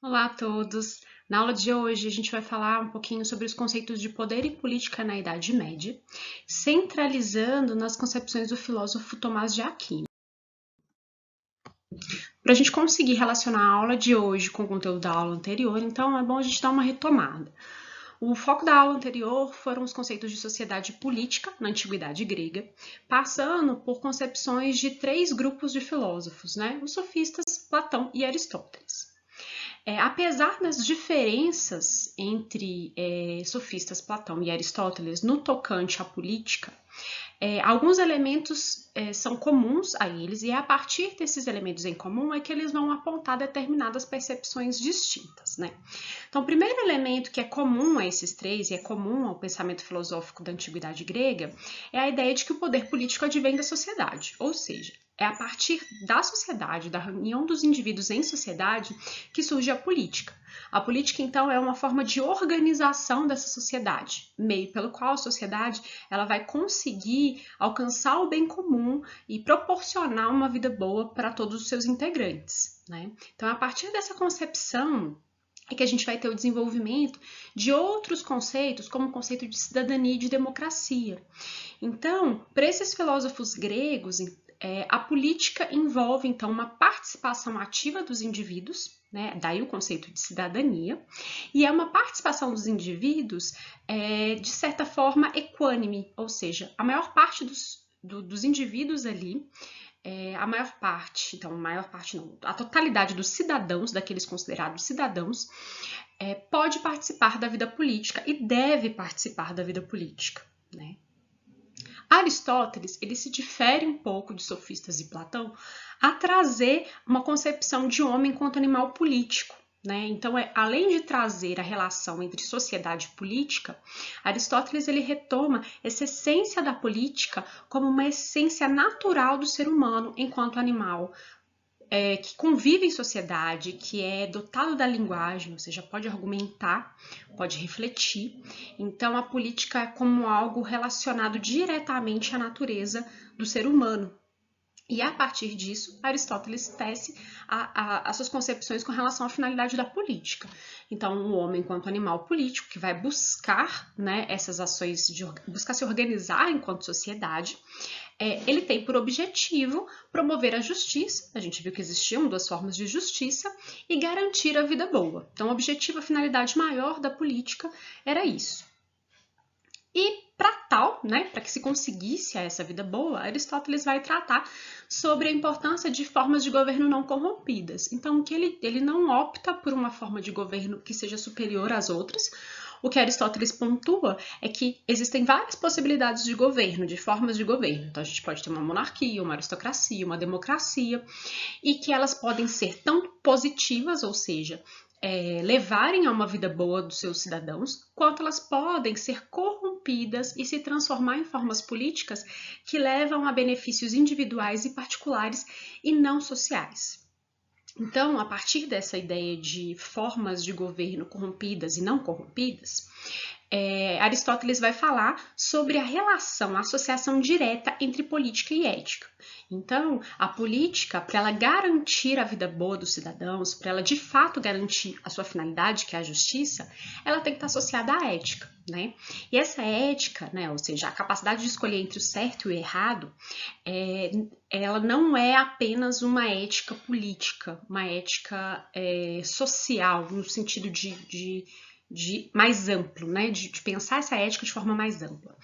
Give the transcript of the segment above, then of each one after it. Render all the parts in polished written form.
Olá a todos! Na aula de hoje a gente vai falar um pouquinho sobre os conceitos de poder e política na Idade Média, centralizando nas concepções do filósofo Tomás de Aquino. Para a gente conseguir relacionar a aula de hoje com o conteúdo da aula anterior, então é bom a gente dar uma retomada. O foco da aula anterior foram os conceitos de sociedade política na antiguidade grega, passando por concepções de três grupos de filósofos, os sofistas, Platão e Aristóteles. Apesar das diferenças entre sofistas Platão e Aristóteles no tocante à política, alguns elementos são comuns a eles e é a partir desses elementos em comum é que eles vão apontar determinadas percepções distintas, né? Então, o primeiro elemento que é comum a esses três e é comum ao pensamento filosófico da antiguidade grega é a ideia de que o poder político advém da sociedade, ou seja, é a partir da sociedade, da reunião dos indivíduos em sociedade, que surge a política. A política, então, é uma forma de organização dessa sociedade, meio pelo qual a sociedade ela vai conseguir alcançar o bem comum e proporcionar uma vida boa para todos os seus integrantes, né? Então, a partir dessa concepção é que a gente vai ter o desenvolvimento de outros conceitos, como o conceito de cidadania e de democracia. Então, para esses filósofos gregos, a política envolve, então, uma participação ativa dos indivíduos, né? Daí o conceito de cidadania, e é uma participação dos indivíduos, de certa forma, equânime, ou seja, a maior parte dos indivíduos ali, a totalidade dos cidadãos, daqueles considerados cidadãos, pode participar da vida política e deve participar da vida política, né? Aristóteles ele se difere um pouco de sofistas e Platão a trazer uma concepção de homem enquanto animal político. Então, além de trazer a relação entre sociedade e política, Aristóteles ele retoma essa essência da política como uma essência natural do ser humano enquanto animal, que convive em sociedade, que é dotado da linguagem, ou seja, pode argumentar, pode refletir. Então, a política é como algo relacionado diretamente à natureza do ser humano. E a partir disso, Aristóteles tece as suas concepções com relação à finalidade da política. Então, o homem enquanto animal político que vai buscar, essas ações, buscar se organizar enquanto sociedade, ele tem por objetivo promover a justiça, a gente viu que existiam duas formas de justiça, e garantir a vida boa. Então, o objetivo, a finalidade maior da política era isso. E para tal, para que se conseguisse essa vida boa, Aristóteles vai tratar sobre a importância de formas de governo não corrompidas. Então, que ele não opta por uma forma de governo que seja superior às outras. O que Aristóteles pontua é que existem várias possibilidades de governo, de formas de governo. Então, a gente pode ter uma monarquia, uma aristocracia, uma democracia, e que elas podem ser tão positivas, ou seja, levarem a uma vida boa dos seus cidadãos, quanto elas podem ser corrompidas e se transformar em formas políticas que levam a benefícios individuais e particulares e não sociais. Então, a partir dessa ideia de formas de governo corrompidas e não corrompidas, Aristóteles vai falar sobre a relação, a associação direta entre política e ética. Então, a política, para ela garantir a vida boa dos cidadãos, para ela de fato garantir a sua finalidade, que é a justiça, ela tem que estar associada à ética, né? E essa ética, ou seja, a capacidade de escolher entre o certo e o errado, ela não é apenas uma ética política, uma ética social, no sentido de mais amplo, de pensar essa ética de forma mais ampla.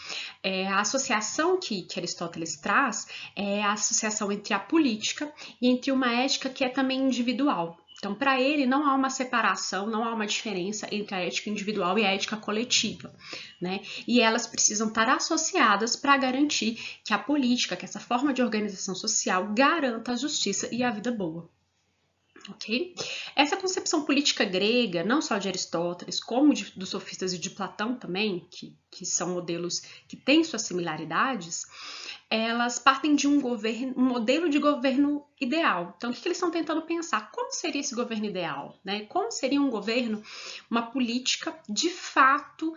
A associação que Aristóteles traz é a associação entre a política e entre uma ética que é também individual. Então, para ele, não há uma separação, não há uma diferença entre a ética individual e a ética coletiva, E elas precisam estar associadas para garantir que a política, que essa forma de organização social, garanta a justiça e a vida boa. Okay? Essa concepção política grega, não só de Aristóteles, como dos sofistas e de Platão também, que são modelos que têm suas similaridades, elas partem de um modelo de governo ideal. Então, o que eles estão tentando pensar? Como seria esse governo ideal? Como seria um governo, uma política de fato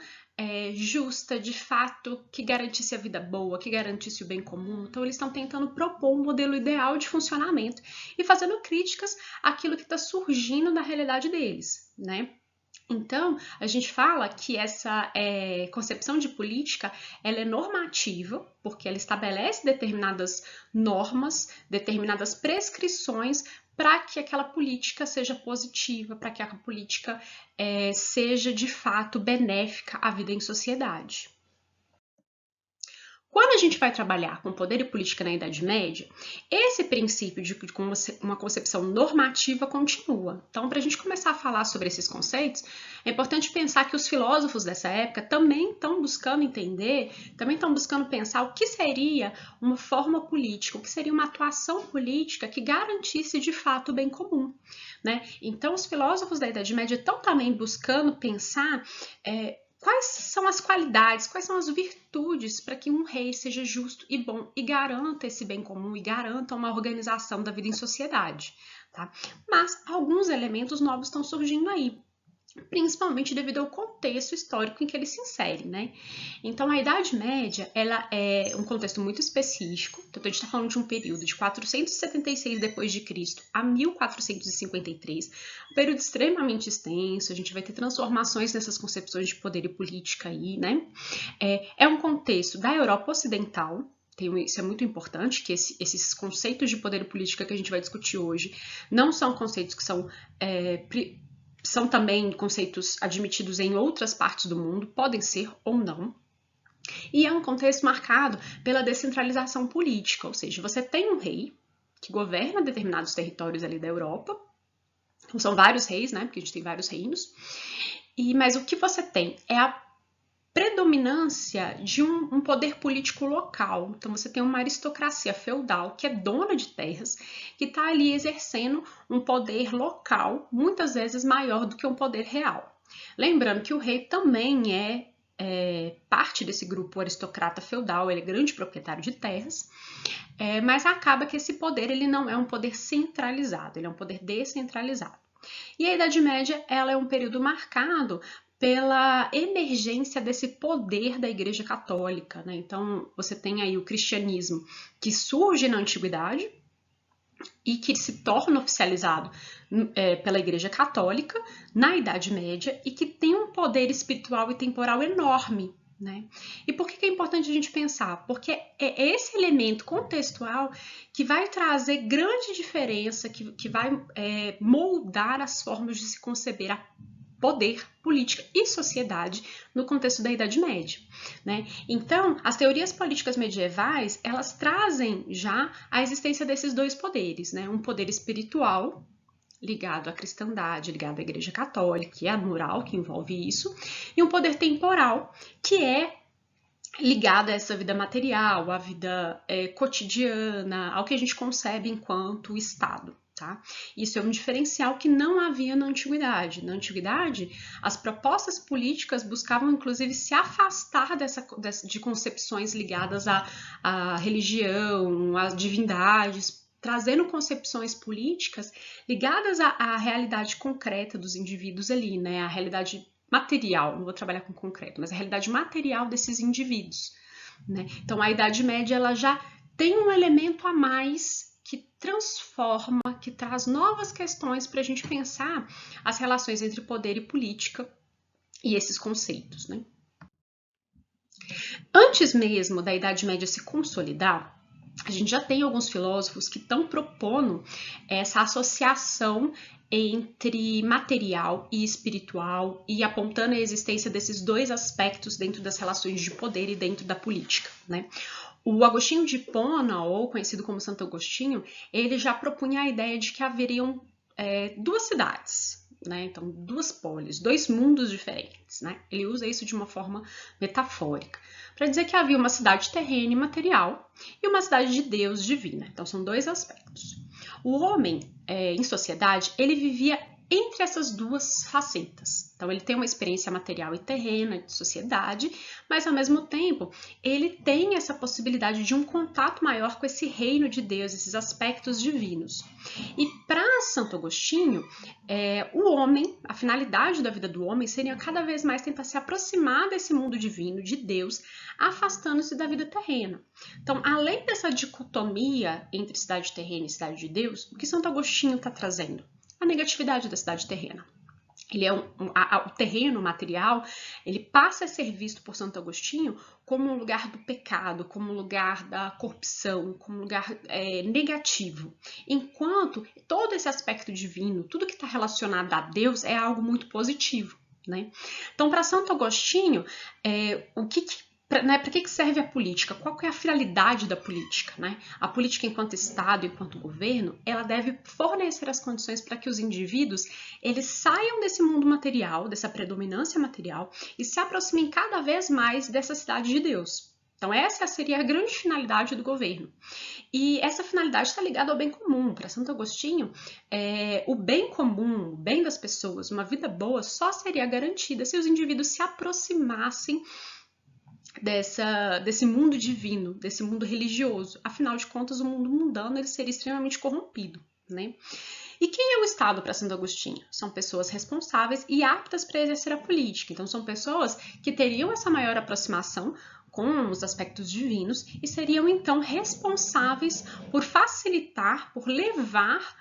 justa, de fato, que garantisse a vida boa, que garantisse o bem comum. Então, eles estão tentando propor um modelo ideal de funcionamento e fazendo críticas àquilo que está surgindo na realidade deles, né? Então, a gente fala que essa concepção de política ela é normativa, porque ela estabelece determinadas normas, determinadas prescrições para que aquela política seja positiva, para que a política seja de fato benéfica à vida em sociedade. Quando a gente vai trabalhar com poder e política na Idade Média, esse princípio de uma concepção normativa continua. Então, para a gente começar a falar sobre esses conceitos, é importante pensar que os filósofos dessa época também estão buscando entender, também estão buscando pensar o que seria uma forma política, o que seria uma atuação política que garantisse de fato o bem comum, né? Então, os filósofos da Idade Média estão também buscando pensar quais são as qualidades, quais são as virtudes para que um rei seja justo e bom e garanta esse bem comum e garanta uma organização da vida em sociedade, tá? Mas alguns elementos novos estão surgindo aí, principalmente devido ao contexto histórico em que ele se insere, né? Então, a Idade Média, ela é um contexto muito específico. Então, a gente está falando de um período de 476 depois de Cristo a 1453, um período extremamente extenso. A gente vai ter transformações nessas concepções de poder e política aí, né? É um contexto da Europa Ocidental. Isso é muito importante, que esses conceitos de poder e política que a gente vai discutir hoje não são conceitos que são também conceitos admitidos em outras partes do mundo, podem ser ou não. E é um contexto marcado pela descentralização política, ou seja, você tem um rei que governa determinados territórios ali da Europa, então são vários reis, né, porque a gente tem vários reinos, mas o que você tem é a predominância de um poder político local. Então, você tem uma aristocracia feudal que é dona de terras, que está ali exercendo um poder local, muitas vezes maior do que um poder real. Lembrando que o rei também é parte desse grupo aristocrata feudal, ele é grande proprietário de terras, mas acaba que esse poder ele não é um poder centralizado, ele é um poder descentralizado. E a Idade Média ela é um período marcado pela emergência desse poder da Igreja Católica, né? Então, você tem aí o cristianismo que surge na Antiguidade e que se torna oficializado pela Igreja Católica na Idade Média e que tem um poder espiritual e temporal enorme, né? E por que é importante a gente pensar? Porque é esse elemento contextual que vai trazer grande diferença, que vai moldar as formas de se conceber a poder, política e sociedade no contexto da Idade Média, né? Então, as teorias políticas medievais, elas trazem já a existência desses dois poderes, né? Um poder espiritual, ligado à cristandade, ligado à Igreja Católica, e à moral que envolve isso, e um poder temporal, que é ligado a essa vida material, à vida cotidiana, ao que a gente concebe enquanto Estado. Tá? Isso é um diferencial que não havia na Antiguidade. Na Antiguidade, as propostas políticas buscavam, inclusive, se afastar de concepções ligadas à religião, às divindades, trazendo concepções políticas ligadas à realidade concreta dos indivíduos ali, né? A realidade material, não vou trabalhar com concreto, mas a realidade material desses indivíduos, né? Então, a Idade Média ela já tem um elemento a mais que transforma, que traz novas questões para a gente pensar as relações entre poder e política e esses conceitos, né? Antes mesmo da Idade Média se consolidar, a gente já tem alguns filósofos que estão propondo essa associação entre material e espiritual e apontando a existência desses dois aspectos dentro das relações de poder e dentro da política, né? O Agostinho de Hipona, ou conhecido como Santo Agostinho, ele já propunha a ideia de que haveriam duas cidades, né? Então, duas polis, dois mundos diferentes, né? Ele usa isso de uma forma metafórica, para dizer que havia uma cidade terrena e material e uma cidade de Deus divina. Então, são dois aspectos. O homem, em sociedade, ele vivia entre essas duas facetas. Então, ele tem uma experiência material e terrena de sociedade, mas, ao mesmo tempo, ele tem essa possibilidade de um contato maior com esse reino de Deus, esses aspectos divinos. E para Santo Agostinho, o homem, a finalidade da vida do homem seria cada vez mais tentar se aproximar desse mundo divino, de Deus, afastando-se da vida terrena. Então, além dessa dicotomia entre cidade terrena e cidade de Deus, o que Santo Agostinho está trazendo? A negatividade da cidade terrena. O terreno material, ele passa a ser visto por Santo Agostinho como um lugar do pecado, como um lugar da corrupção, como um lugar negativo. Enquanto todo esse aspecto divino, tudo que está relacionado a Deus é algo muito positivo, né? Então, para Santo Agostinho, para que serve a política? Qual que é a finalidade da política, né? A política enquanto Estado, enquanto governo, ela deve fornecer as condições para que os indivíduos eles saiam desse mundo material, dessa predominância material, e se aproximem cada vez mais dessa cidade de Deus. Então, essa seria a grande finalidade do governo. E essa finalidade está ligada ao bem comum. Para Santo Agostinho, o bem comum, o bem das pessoas, uma vida boa, só seria garantida se os indivíduos se aproximassem desse mundo divino, desse mundo religioso. Afinal de contas, o mundo mundano ele seria extremamente corrompido, né? E quem é o Estado para Santo Agostinho? São pessoas responsáveis e aptas para exercer a política. Então, são pessoas que teriam essa maior aproximação com os aspectos divinos e seriam, então, responsáveis por facilitar, por levar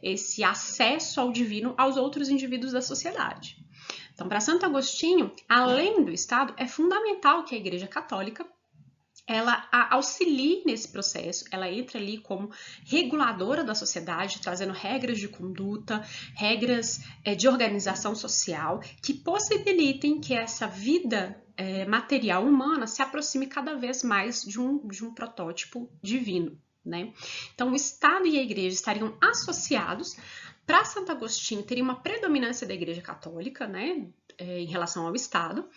esse acesso ao divino aos outros indivíduos da sociedade. Então, para Santo Agostinho, além do Estado, é fundamental que a Igreja Católica ela auxilie nesse processo, ela entra ali como reguladora da sociedade, trazendo regras de conduta, regras de organização social, que possibilitem que essa vida material humana se aproxime cada vez mais de um protótipo divino, né? Então, o Estado e a Igreja estariam associados. Para Santo Agostinho, teria uma predominância da Igreja Católica, né, em relação ao Estado,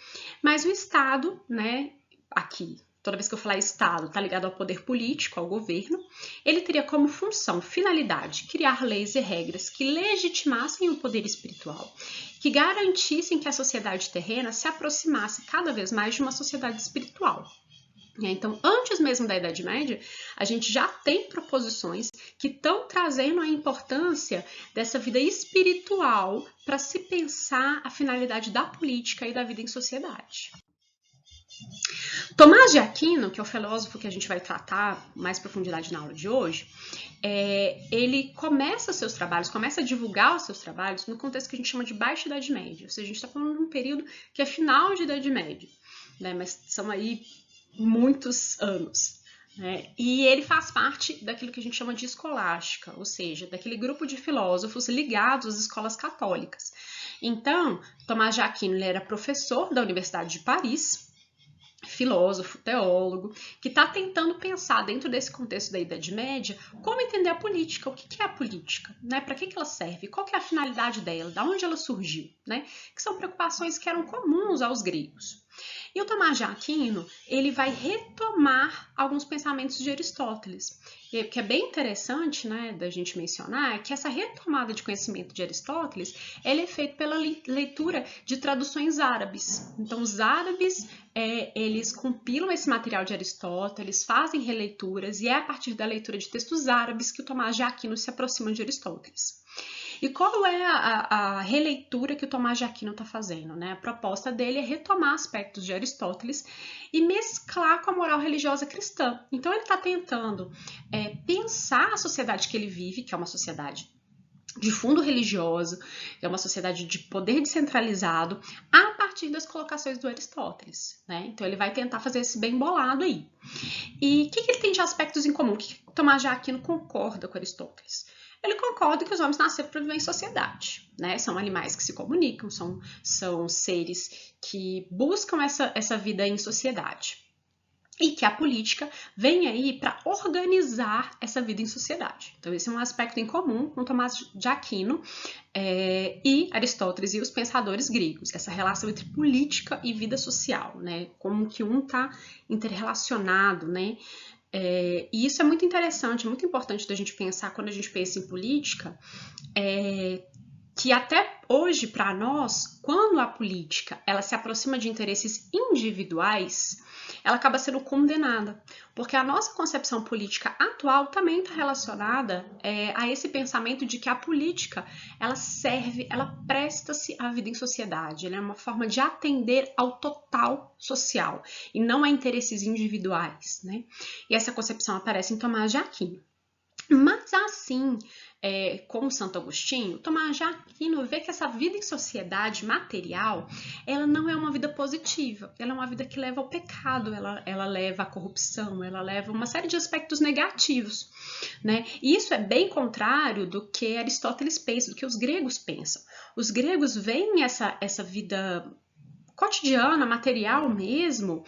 mas o Estado, né, aqui, toda vez que eu falar Estado, está ligado ao poder político, ao governo, ele teria como função, finalidade, criar leis e regras que legitimassem o poder espiritual, que garantissem que a sociedade terrena se aproximasse cada vez mais de uma sociedade espiritual. Então, antes mesmo da Idade Média, a gente já tem proposições que estão trazendo a importância dessa vida espiritual para se pensar a finalidade da política e da vida em sociedade. Tomás de Aquino, que é o filósofo que a gente vai tratar mais profundidade na aula de hoje, ele começa seus trabalhos, começa a divulgar os seus trabalhos no contexto que a gente chama de Baixa Idade Média, ou seja, a gente está falando de um período que é final de Idade Média, né? Mas são aí muitos anos, né? E ele faz parte daquilo que a gente chama de escolástica, ou seja, daquele grupo de filósofos ligados às escolas católicas. Então, Tomás de Aquino ele era professor da Universidade de Paris, filósofo, teólogo, que está tentando pensar dentro desse contexto da Idade Média como entender a política, o que é a política, né? Para que ela serve, qual que é a finalidade dela, de onde ela surgiu, né? Que são preocupações que eram comuns aos gregos. E o Tomás de Aquino, ele vai retomar alguns pensamentos de Aristóteles. E o que é bem interessante, né, da gente mencionar é que essa retomada de conhecimento de Aristóteles, ele é feito pela leitura de traduções árabes. Então, os árabes, eles compilam esse material de Aristóteles, fazem releituras, e é a partir da leitura de textos árabes que o Tomás de Aquino se aproxima de Aristóteles. E qual é a releitura que o Tomás de Aquino está fazendo, né? A proposta dele é retomar aspectos de Aristóteles e mesclar com a moral religiosa cristã. Então, ele está tentando pensar a sociedade que ele vive, que é uma sociedade de fundo religioso, é uma sociedade de poder descentralizado, a partir das colocações do Aristóteles, né? Então, ele vai tentar fazer esse bem bolado aí. E o que ele tem de aspectos em comum? O que Tomás de Aquino concorda com Aristóteles? Ele concorda que os homens nasceram para viver em sociedade, né? São animais que se comunicam, são seres que buscam essa vida em sociedade. E que a política vem aí para organizar essa vida em sociedade. Então, esse é um aspecto em comum com Tomás de Aquino e Aristóteles e os pensadores gregos. Essa relação entre política e vida social, né? Como que um está interrelacionado, né? E isso é muito interessante, é muito importante da gente pensar quando a gente pensa em política, que até hoje, para nós, quando a política ela se aproxima de interesses individuais, ela acaba sendo condenada, porque a nossa concepção política atual também está relacionada a esse pensamento de que a política ela serve, ela presta-se à vida em sociedade, ela é uma forma de atender ao total social e não a interesses individuais, né? E essa concepção aparece em Tomás de Aquino. Mas assim, como Santo Agostinho, Tomás de Aquino vê que essa vida em sociedade material, ela não é uma vida positiva, ela é uma vida que leva ao pecado, ela leva à corrupção, ela leva a uma série de aspectos negativos, né? E isso é bem contrário do que Aristóteles pensa, do que os gregos pensam. Os gregos veem essa vida cotidiana, material mesmo,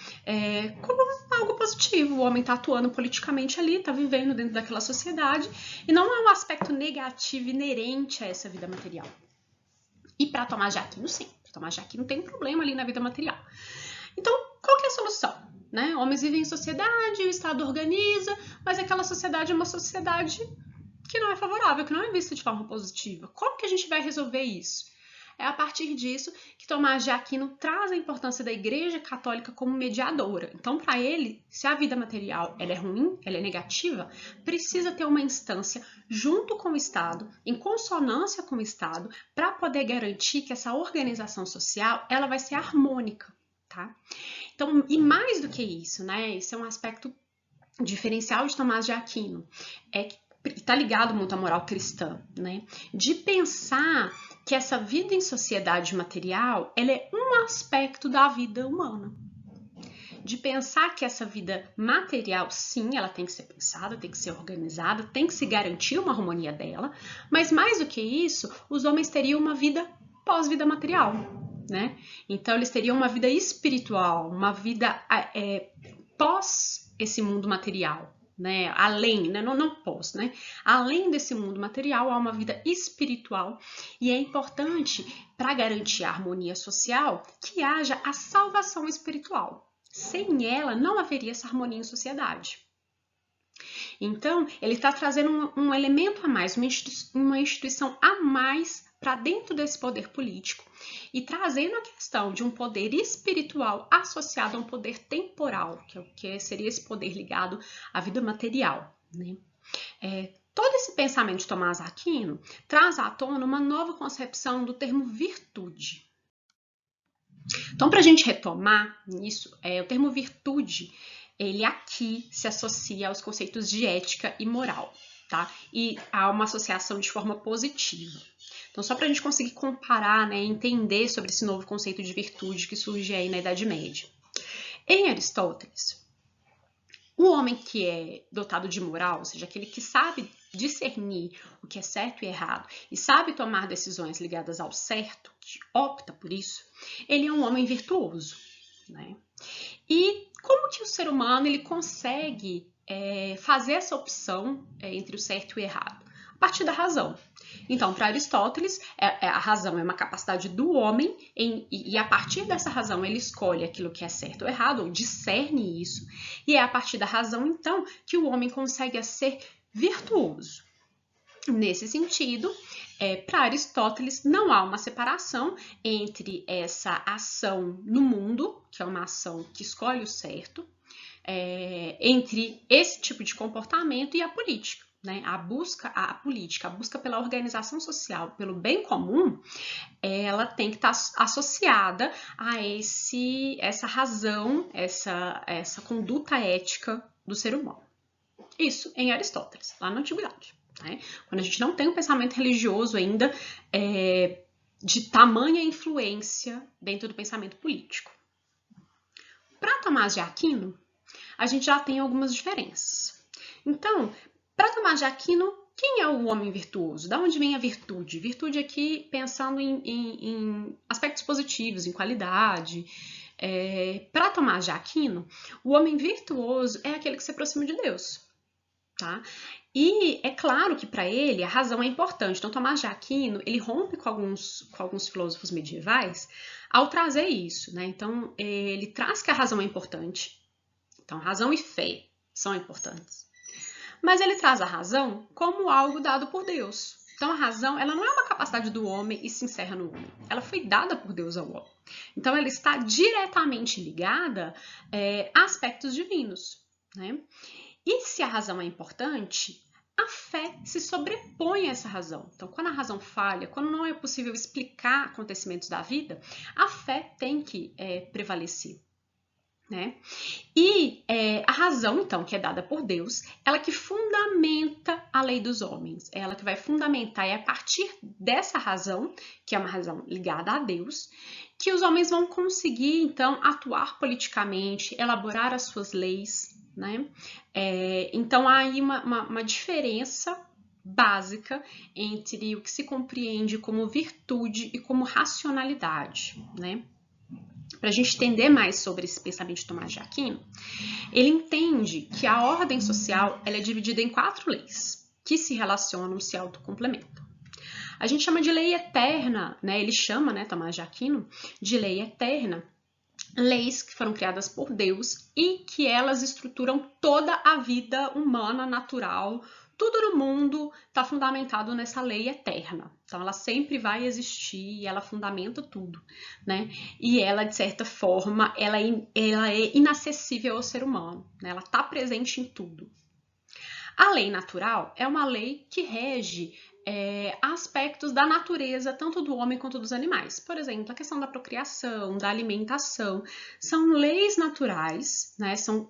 como algo positivo. O homem está atuando politicamente ali, está vivendo dentro daquela sociedade, e não é um aspecto negativo inerente a essa vida material. E para Tomás de Aquino, sim. Para Tomás de Aquino tem um problema ali na vida material. Então, qual que é a solução? Né? Homens vivem em sociedade, o Estado organiza, mas aquela sociedade é uma sociedade que não é favorável, que não é vista de forma positiva. Como que a gente vai resolver isso? É a partir disso que Tomás de Aquino traz a importância da Igreja Católica como mediadora. Então, para ele, se a vida material ela é ruim, ela é negativa, precisa ter uma instância junto com o Estado, em consonância com o Estado, para poder garantir que essa organização social ela vai ser harmônica, tá? Então, e mais do que isso, né? Esse é um aspecto diferencial de Tomás de Aquino, está ligado muito à moral cristã, né? De pensar que essa vida em sociedade material, ela é um aspecto da vida humana. De pensar que essa vida material, sim, ela tem que ser pensada, tem que ser organizada, tem que se garantir uma harmonia dela, mas mais do que isso, os homens teriam uma vida pós-vida material, né? Então, eles teriam uma vida espiritual, uma vida pós esse mundo material. Né? Além, né? Não pós, né? Além desse mundo material, há uma vida espiritual e é importante, para garantir a harmonia social, que haja a salvação espiritual. Sem ela, não haveria essa harmonia em sociedade. Então, ele está trazendo um elemento a mais, uma instituição a mais para dentro desse poder político e trazendo a questão de um poder espiritual associado a um poder temporal, que é o que seria esse poder ligado à vida material, né? Todo esse pensamento de Tomás Aquino traz à tona uma nova concepção do termo virtude. Então, para a gente retomar nisso, o termo virtude, ele aqui se associa aos conceitos de ética e moral, tá? E há uma associação de forma positiva. Então, só para a gente conseguir comparar, né, entender sobre esse novo conceito de virtude que surge aí na Idade Média. Em Aristóteles, o homem que é dotado de moral, ou seja, aquele que sabe discernir o que é certo e errado e sabe tomar decisões ligadas ao certo, que opta por isso, ele é um homem virtuoso, né? E como que o ser humano ele consegue fazer essa opção entre o certo e o errado? A partir da razão. Então, para Aristóteles, a razão é uma capacidade do homem e a partir dessa razão ele escolhe aquilo que é certo ou errado, ou discerne isso, e é a partir da razão, então, que o homem consegue ser virtuoso. Nesse sentido, para Aristóteles, não há uma separação entre essa ação no mundo, que é uma ação que escolhe o certo, entre esse tipo de comportamento e a política. Né? A política, a busca pela organização social, pelo bem comum, ela tem que estar associada a essa razão, essa conduta ética do ser humano. Isso em Aristóteles, lá na Antiguidade. Né? Quando a gente não tem um pensamento religioso ainda de tamanha influência dentro do pensamento político. Para Tomás de Aquino, a gente já tem algumas diferenças. Então, para Tomás de Aquino, quem é o homem virtuoso? Da onde vem a virtude? Virtude aqui pensando em aspectos positivos, em qualidade. Para Tomás de Aquino, o homem virtuoso é aquele que se aproxima de Deus. Tá? E é claro que para ele a razão é importante. Então, Tomás de Aquino ele rompe com alguns filósofos medievais ao trazer isso. Né? Então, ele traz que a razão é importante. Então, razão e fé são importantes. Mas ele traz a razão como algo dado por Deus. Então, a razão, ela não é uma capacidade do homem e se encerra no homem. Ela foi dada por Deus ao homem. Então, ela está diretamente ligada a aspectos divinos, né? E se a razão é importante, a fé se sobrepõe a essa razão. Então, quando a razão falha, quando não é possível explicar acontecimentos da vida, a fé tem que prevalecer, né? E a razão, então, que é dada por Deus, ela que fundamenta a lei dos homens, é ela que vai fundamentar, é a partir dessa razão, que é uma razão ligada a Deus, que os homens vão conseguir, então, atuar politicamente, elaborar as suas leis, né? Então, há aí uma diferença básica entre o que se compreende como virtude e como racionalidade, né? Para a gente entender mais sobre esse pensamento de Tomás de Aquino, ele entende que a ordem social ela é dividida em 4 leis que se relacionam, se autocomplementam. A gente chama de lei eterna, né? Ele chama, né, Tomás de Aquino, de lei eterna, leis que foram criadas por Deus e que elas estruturam toda a vida humana, natural. Tudo no mundo está fundamentado nessa lei eterna. Então, ela sempre vai existir e ela fundamenta tudo, né? E ela, de certa forma, ela é inacessível ao ser humano, né? Ela está presente em tudo. A lei natural é uma lei que rege aspectos da natureza, tanto do homem quanto dos animais. Por exemplo, a questão da procriação, da alimentação. São leis naturais, né? São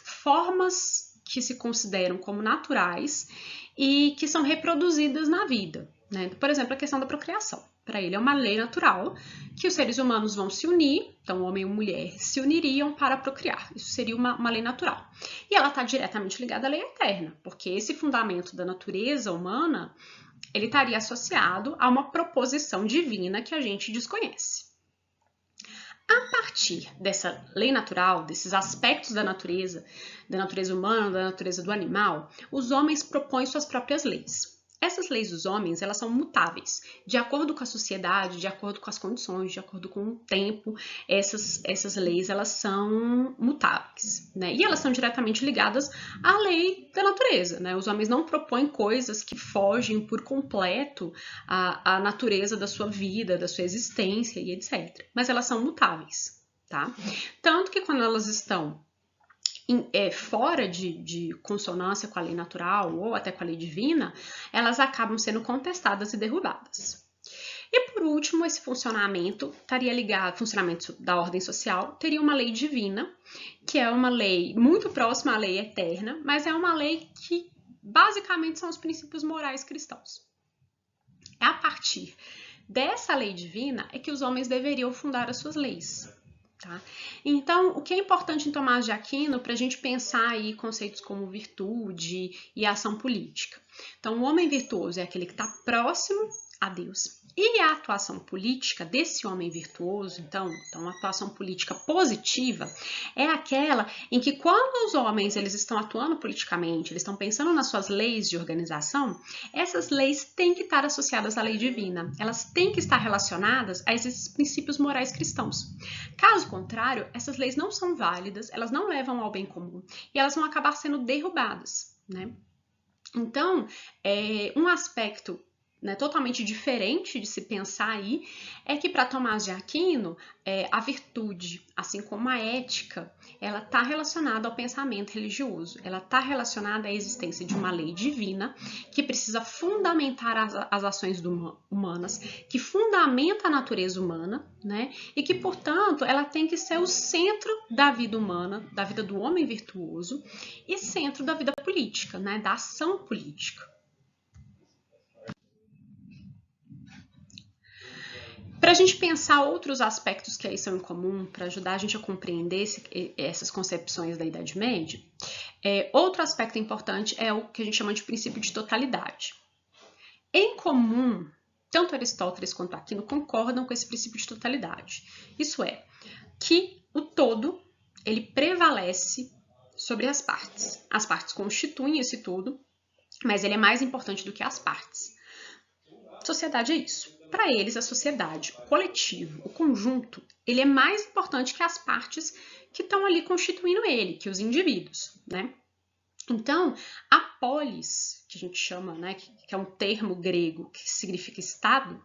formas que se consideram como naturais e que são reproduzidas na vida, né? Por exemplo, a questão da procriação. Para ele é uma lei natural que os seres humanos vão se unir, então homem e mulher se uniriam para procriar. Isso seria uma lei natural. E ela está diretamente ligada à lei eterna, porque esse fundamento da natureza humana, ele estaria associado a uma proposição divina que a gente desconhece. A partir dessa lei natural, desses aspectos da natureza humana, da natureza do animal, os homens propõem suas próprias leis. Essas leis dos homens, elas são mutáveis, de acordo com a sociedade, de acordo com as condições, de acordo com o tempo, essas leis, elas são mutáveis, né? E elas são diretamente ligadas à lei da natureza, né? Os homens não propõem coisas que fogem por completo à natureza da sua vida, da sua existência e etc. Mas elas são mutáveis, tá? Tanto que quando elas estão fora de consonância com a lei natural ou até com a lei divina, elas acabam sendo contestadas e derrubadas. E por último, esse funcionamento estaria ligado, funcionamento da ordem social, teria uma lei divina, que é uma lei muito próxima à lei eterna, mas é uma lei que basicamente são os princípios morais cristãos. É a partir dessa lei divina é que os homens deveriam fundar as suas leis. Tá? Então, o que é importante em Tomás de Aquino para a gente pensar aí conceitos como virtude e ação política? Então, o homem virtuoso é aquele que está próximo a Deus. E a atuação política desse homem virtuoso, então a atuação política positiva, é aquela em que quando os homens eles estão atuando politicamente, eles estão pensando nas suas leis de organização, essas leis têm que estar associadas à lei divina, elas têm que estar relacionadas a esses princípios morais cristãos. Caso contrário, essas leis não são válidas, elas não levam ao bem comum e elas vão acabar sendo derrubadas, né? Então, um aspecto totalmente diferente de se pensar aí, é que para Tomás de Aquino, a virtude, assim como a ética, ela está relacionada ao pensamento religioso, ela está relacionada à existência de uma lei divina que precisa fundamentar as ações humanas, que fundamenta a natureza humana, né? E que, portanto, ela tem que ser o centro da vida humana, da vida do homem virtuoso e centro da vida política, né? Da ação política. Para a gente pensar outros aspectos que aí são em comum, para ajudar a gente a compreender essas concepções da Idade Média, outro aspecto importante é o que a gente chama de princípio de totalidade. Em comum, tanto Aristóteles quanto Aquino concordam com esse princípio de totalidade. Isso é, que o todo ele prevalece sobre as partes. As partes constituem esse todo, mas ele é mais importante do que as partes. Sociedade é isso. Para eles, a sociedade, o coletivo, o conjunto, ele é mais importante que as partes que estão ali constituindo ele, que os indivíduos, né? Então, a polis, que a gente chama, né, que é um termo grego que significa Estado,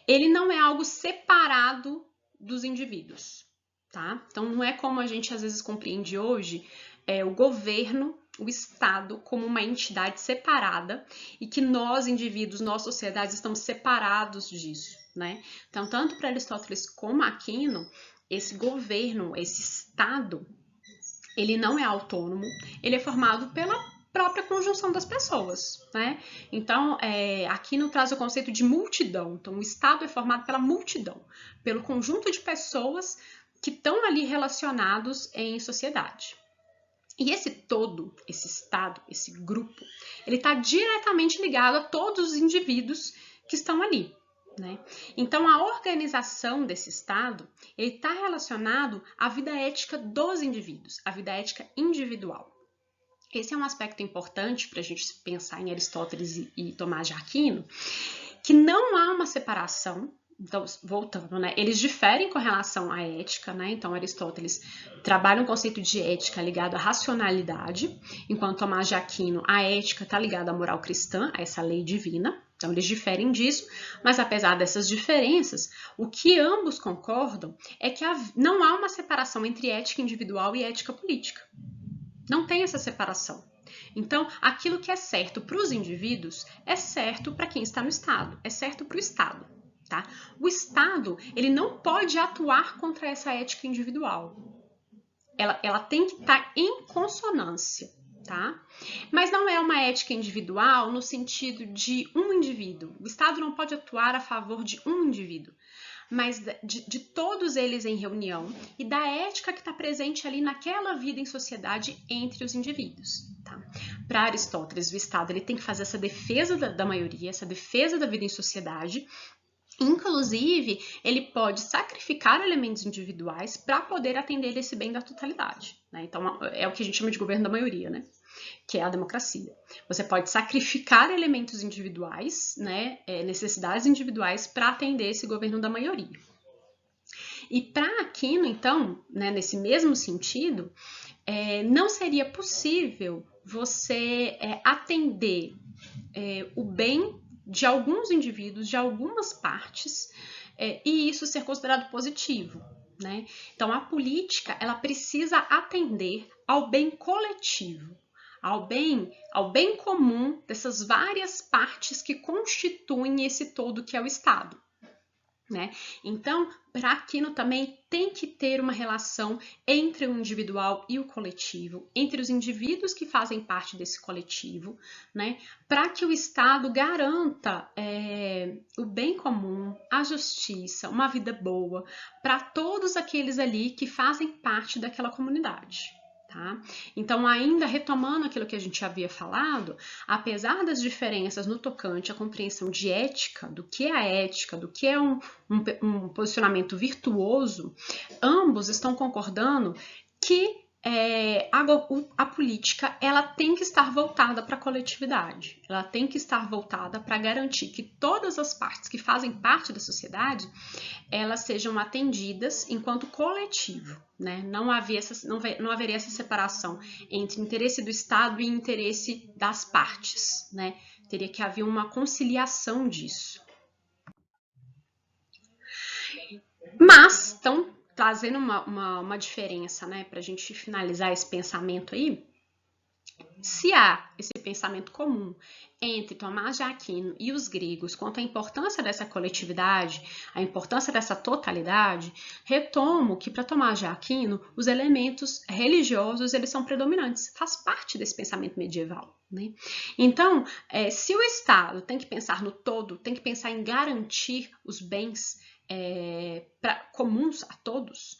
ele não é algo separado dos indivíduos, tá? Então, não é como a gente às vezes compreende hoje, o governo, o Estado, como uma entidade separada e que nós, indivíduos, nós, sociedades, estamos separados disso, né? Então, tanto para Aristóteles como Aquino, esse governo, esse Estado, ele não é autônomo, ele é formado pela própria conjunção das pessoas, né? Então, Aquino traz o conceito de multidão. Então, o Estado é formado pela multidão, pelo conjunto de pessoas que estão ali relacionados em sociedade. E esse todo, esse Estado, esse grupo, ele está diretamente ligado a todos os indivíduos que estão ali, né? Então, a organização desse Estado está relacionado à vida ética dos indivíduos, à vida ética individual. Esse é um aspecto importante para a gente pensar em Aristóteles e Tomás de Aquino, que não há uma separação. Então, voltando, né? Eles diferem com relação à ética, né? Então, Aristóteles trabalha um conceito de ética ligado à racionalidade, enquanto Tomás de Aquino, a ética está ligada à moral cristã, a essa lei divina. Então, eles diferem disso, mas apesar dessas diferenças, o que ambos concordam é que não há uma separação entre ética individual e ética política. Não tem essa separação. Então, aquilo que é certo para os indivíduos é certo para quem está no Estado, é certo para o Estado. Tá? O Estado, ele não pode atuar contra essa ética individual. Ela tem que estar em consonância, tá? Mas não é uma ética individual no sentido de um indivíduo. O Estado não pode atuar a favor de um indivíduo, mas de todos eles em reunião e da ética que está presente ali naquela vida em sociedade entre os indivíduos. Tá? Para Aristóteles, o Estado ele tem que fazer essa defesa da maioria, essa defesa da vida em sociedade. Inclusive, ele pode sacrificar elementos individuais para poder atender esse bem da totalidade. Né? Então, é o que a gente chama de governo da maioria, né? Que é a democracia. Você pode sacrificar elementos individuais, né? Necessidades individuais para atender esse governo da maioria. E para Aquino, então, né, nesse mesmo sentido, não seria possível você atender o bem de alguns indivíduos, de algumas partes, e isso ser considerado positivo, né? Então, a política, ela precisa atender ao bem coletivo, ao bem comum dessas várias partes que constituem esse todo que é o Estado. Né? Então, para Aquino também tem que ter uma relação entre o individual e o coletivo, entre os indivíduos que fazem parte desse coletivo, né? Para que o Estado garanta o bem comum, a justiça, uma vida boa para todos aqueles ali que fazem parte daquela comunidade. Tá? Então, ainda retomando aquilo que a gente havia falado, apesar das diferenças no tocante à compreensão de ética, do que é a ética, do que é um posicionamento virtuoso, ambos estão concordando que a política ela tem que estar voltada para a coletividade, ela tem que estar voltada para garantir que todas as partes que fazem parte da sociedade elas sejam atendidas enquanto coletivo, né? Não haveria essa separação entre interesse do Estado e interesse das partes, né? Teria que haver uma conciliação disso. Mas, então, trazendo uma diferença, né, para a gente finalizar esse pensamento aí, se há esse pensamento comum entre Tomás de Aquino e os gregos quanto à importância dessa coletividade, a importância dessa totalidade, retomo que para Tomás de Aquino os elementos religiosos eles são predominantes, faz parte desse pensamento medieval. Né? Então, se o Estado tem que pensar no todo, tem que pensar em garantir os bens comuns a todos,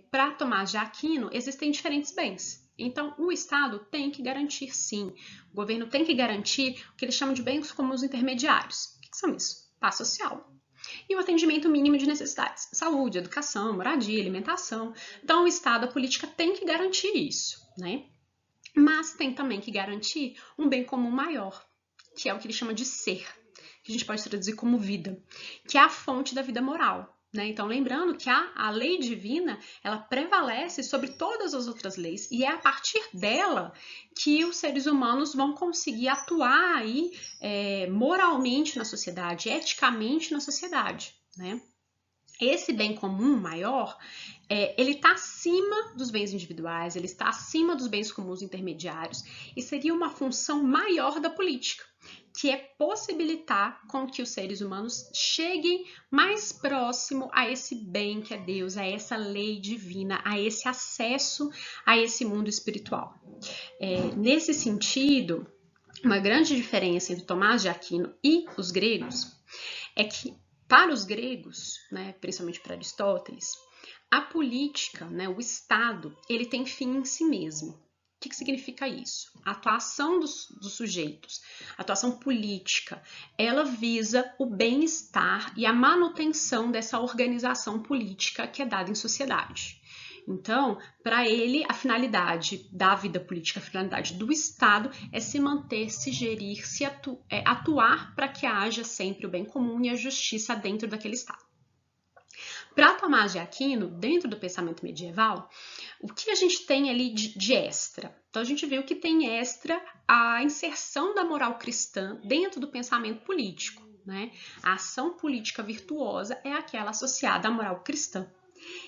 para Tomás de Aquino existem diferentes bens. Então, o Estado tem que garantir, sim. O governo tem que garantir o que eles chamam de bens comuns intermediários. O que são isso? Paz social. E o atendimento mínimo de necessidades. Saúde, educação, moradia, alimentação. Então, o Estado, a política tem que garantir isso, né? Mas tem também que garantir um bem comum maior, que é o que ele chama de ser, que a gente pode traduzir como vida, que é a fonte da vida moral. né? Então, lembrando que a lei divina, ela prevalece sobre todas as outras leis e é a partir dela que os seres humanos vão conseguir atuar aí moralmente na sociedade, eticamente na sociedade, né? Esse bem comum maior, ele está acima dos bens individuais, ele está acima dos bens comuns intermediários e seria uma função maior da política, que é possibilitar com que os seres humanos cheguem mais próximo a esse bem que é Deus, a essa lei divina, a esse acesso a esse mundo espiritual. Nesse sentido, uma grande diferença entre Tomás de Aquino e os gregos é que para os gregos, né, principalmente para Aristóteles, a política, né, o Estado, ele tem fim em si mesmo. O que significa isso? A atuação dos sujeitos, a atuação política, ela visa o bem-estar e a manutenção dessa organização política que é dada em sociedade. Então, para ele, a finalidade da vida política, a finalidade do Estado é se manter, se gerir, atuar para que haja sempre o bem comum e a justiça dentro daquele Estado. Para Tomás de Aquino, dentro do pensamento medieval, o que a gente tem ali de extra? Então, a gente viu que tem extra a inserção da moral cristã dentro do pensamento político, né? A ação política virtuosa é aquela associada à moral cristã.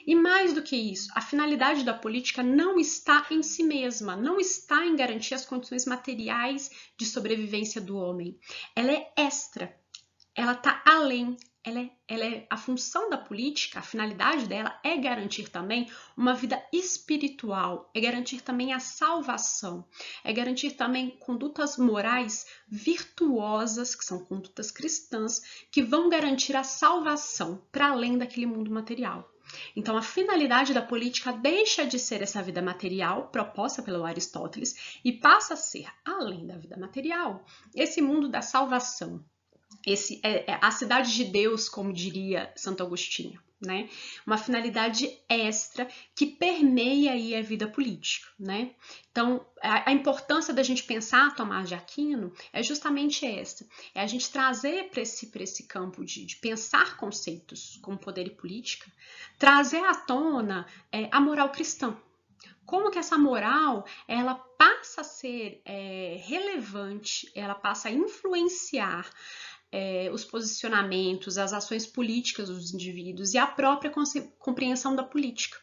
E mais do que isso, a finalidade da política não está em si mesma, não está em garantir as condições materiais de sobrevivência do homem. Ela é extra, ela está além. A função da política, a finalidade dela é garantir também uma vida espiritual, é garantir também a salvação, é garantir também condutas morais virtuosas, que são condutas cristãs, que vão garantir a salvação para além daquele mundo material. Então, a finalidade da política deixa de ser essa vida material proposta pelo Aristóteles e passa a ser, além da vida material, esse mundo da salvação. A cidade de Deus, como diria Santo Agostinho, né? Uma finalidade extra que permeia aí a vida política, né? Então, a importância da gente pensar Tomás de Aquino é justamente essa, é a gente trazer para esse campo de pensar conceitos como poder e política, trazer à tona a moral cristã. Como que essa moral, ela passa a ser relevante, ela passa a influenciar os posicionamentos, as ações políticas dos indivíduos e a própria compreensão da política,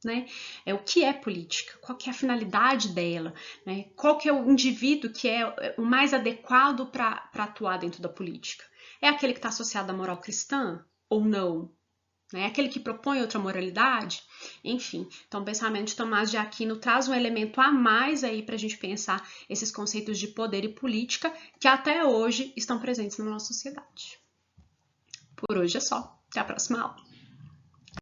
né? O que é política? Qual que é a finalidade dela? Né? Qual que é o indivíduo que é o mais adequado para atuar dentro da política? É aquele que está associado à moral cristã ou não? É aquele que propõe outra moralidade? Enfim, então o pensamento de Tomás de Aquino traz um elemento a mais aí para a gente pensar esses conceitos de poder e política que até hoje estão presentes na nossa sociedade. Por hoje é só. Até a próxima aula.